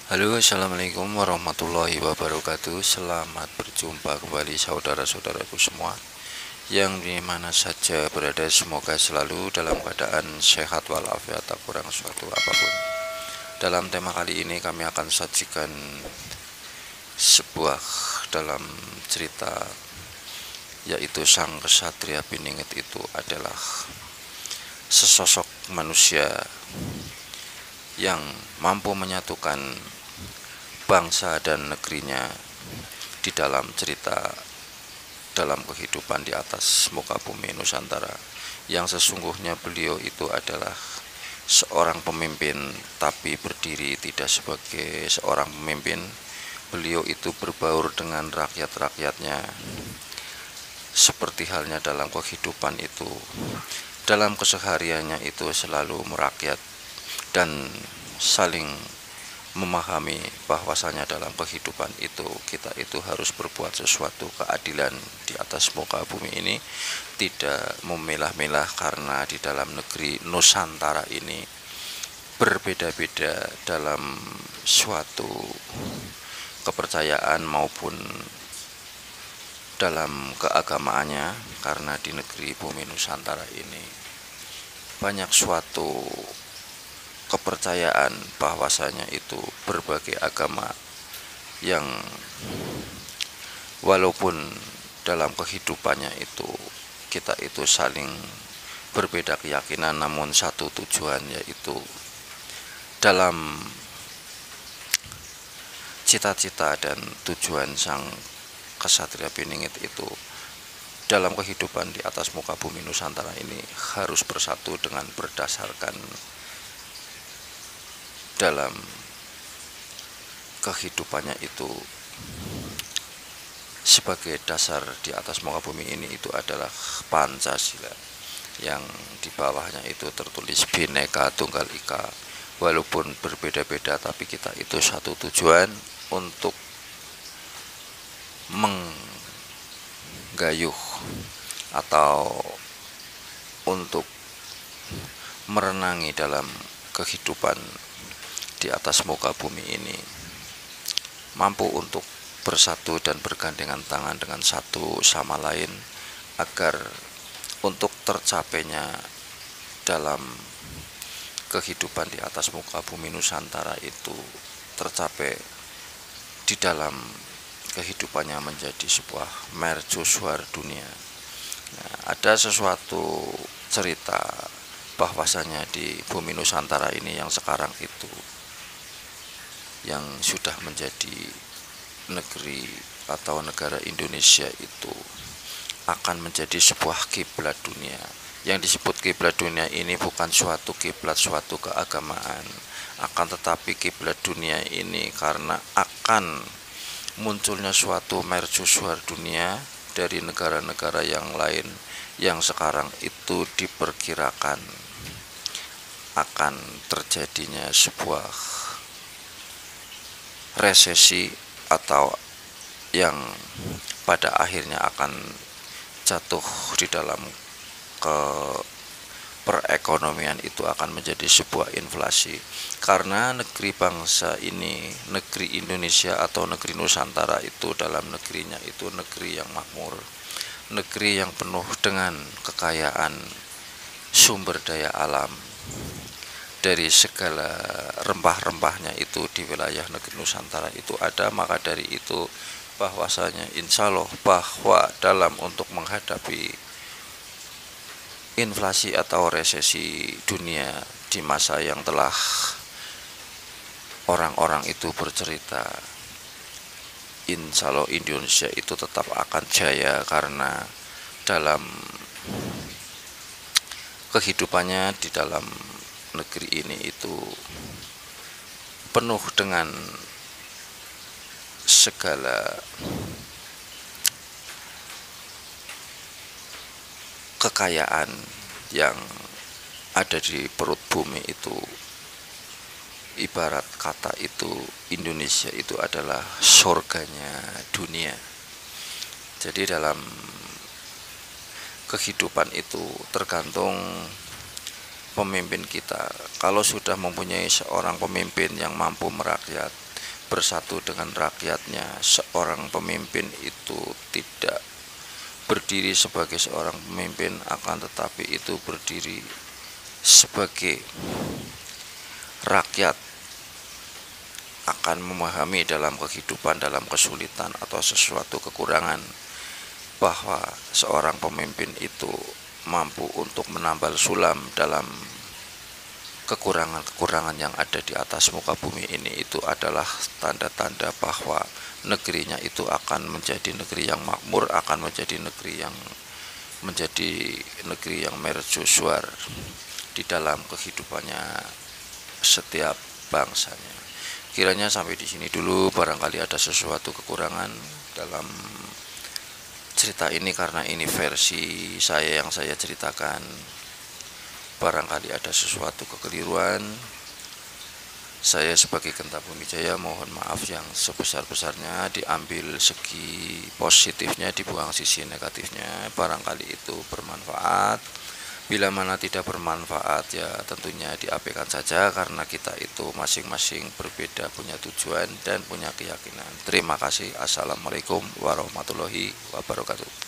Halo, assalamualaikum warahmatullahi wabarakatuh. Selamat berjumpa kembali saudara-saudaraku semua yang dimana saja berada. Semoga selalu dalam keadaan sehat walafiat, tak kurang suatu apapun. Dalam tema kali ini kami akan sajikan sebuah dalam cerita, yaitu sang kesatria Piningit itu adalah sesosok manusia yang mampu menyatukan bangsa dan negerinya di dalam cerita dalam kehidupan di atas muka bumi Nusantara, yang sesungguhnya beliau itu adalah seorang pemimpin, tapi berdiri tidak sebagai seorang pemimpin. Beliau itu berbaur dengan rakyat-rakyatnya, seperti halnya dalam kehidupan itu, dalam kesehariannya itu selalu merakyat dan saling memahami bahwasanya dalam kehidupan itu kita itu harus berbuat sesuatu keadilan di atas muka bumi ini, tidak memilah-milah, karena di dalam negeri Nusantara ini berbeda-beda dalam suatu kepercayaan maupun dalam keagamaannya, karena di negeri bumi Nusantara ini banyak suatu kepercayaan bahwasanya itu berbagai agama yang walaupun dalam kehidupannya itu kita itu saling berbeda keyakinan, namun satu tujuan, yaitu dalam cita-cita dan tujuan sang kesatria Piningit itu dalam kehidupan di atas muka bumi Nusantara ini harus bersatu dengan berdasarkan dalam kehidupannya itu sebagai dasar di atas muka bumi ini itu adalah Pancasila, yang di bawahnya itu tertulis Bhinneka Tunggal Ika. Walaupun berbeda-beda, tapi kita itu satu tujuan untuk menggayuh atau untuk merenangi dalam kehidupan di atas muka bumi ini, mampu untuk bersatu dan bergandengan tangan dengan satu sama lain, agar untuk tercapainya dalam kehidupan di atas muka bumi Nusantara itu tercapai di dalam kehidupannya menjadi sebuah mercusuar dunia. Nah, ada sesuatu cerita bahwasanya di bumi Nusantara ini yang sekarang itu, yang sudah menjadi negeri atau negara Indonesia itu, akan menjadi sebuah kiblat dunia. Yang disebut kiblat dunia ini bukan suatu kiblat suatu keagamaan, akan tetapi kiblat dunia ini karena akan munculnya suatu mercusuar dunia dari negara-negara yang lain, yang sekarang itu diperkirakan akan terjadinya sebuah resesi, atau yang pada akhirnya akan jatuh di dalam perekonomian itu akan menjadi sebuah inflasi, karena negeri bangsa ini, negeri Indonesia atau negeri Nusantara itu, dalam negerinya itu negeri yang makmur, negeri yang penuh dengan kekayaan sumber daya alam dari segala rempah-rempahnya itu di wilayah negeri Nusantara itu ada. Maka dari itu bahwasanya insya Allah bahwa dalam untuk menghadapi inflasi atau resesi dunia di masa yang telah orang-orang itu bercerita, insya Allah Indonesia itu tetap akan jaya, karena dalam kehidupannya di dalam negeri ini itu penuh dengan segala kekayaan yang ada di perut bumi itu. Ibarat kata itu, Indonesia itu adalah surganya dunia. Jadi dalam kehidupan itu tergantung pemimpin kita. Kalau sudah mempunyai seorang pemimpin yang mampu merakyat, bersatu dengan rakyatnya. Seorang pemimpin itu tidak berdiri sebagai seorang pemimpin, akan tetapi itu berdiri sebagai rakyat, akan memahami dalam kehidupan, dalam kesulitan atau sesuatu kekurangan, bahwa seorang pemimpin itu mampu untuk menambal sulam dalam kekurangan-kekurangan yang ada di atas muka bumi ini. Itu adalah tanda-tanda bahwa negerinya itu akan menjadi negeri yang makmur, akan menjadi negeri yang mercusuar di dalam kehidupannya setiap bangsanya. Kiranya sampai di sini dulu, barangkali ada sesuatu kekurangan dalam cerita ini karena ini versi saya yang saya ceritakan. Barangkali ada sesuatu kekeliruan, saya sebagai Genta Bumijaya mohon maaf yang sebesar-besarnya. Diambil segi positifnya, dibuang sisi negatifnya. Barangkali itu bermanfaat. Bila mana tidak bermanfaat, ya tentunya diabaikan saja, karena kita itu masing-masing berbeda, punya tujuan dan punya keyakinan. Terima kasih. Assalamualaikum warahmatullahi wabarakatuh.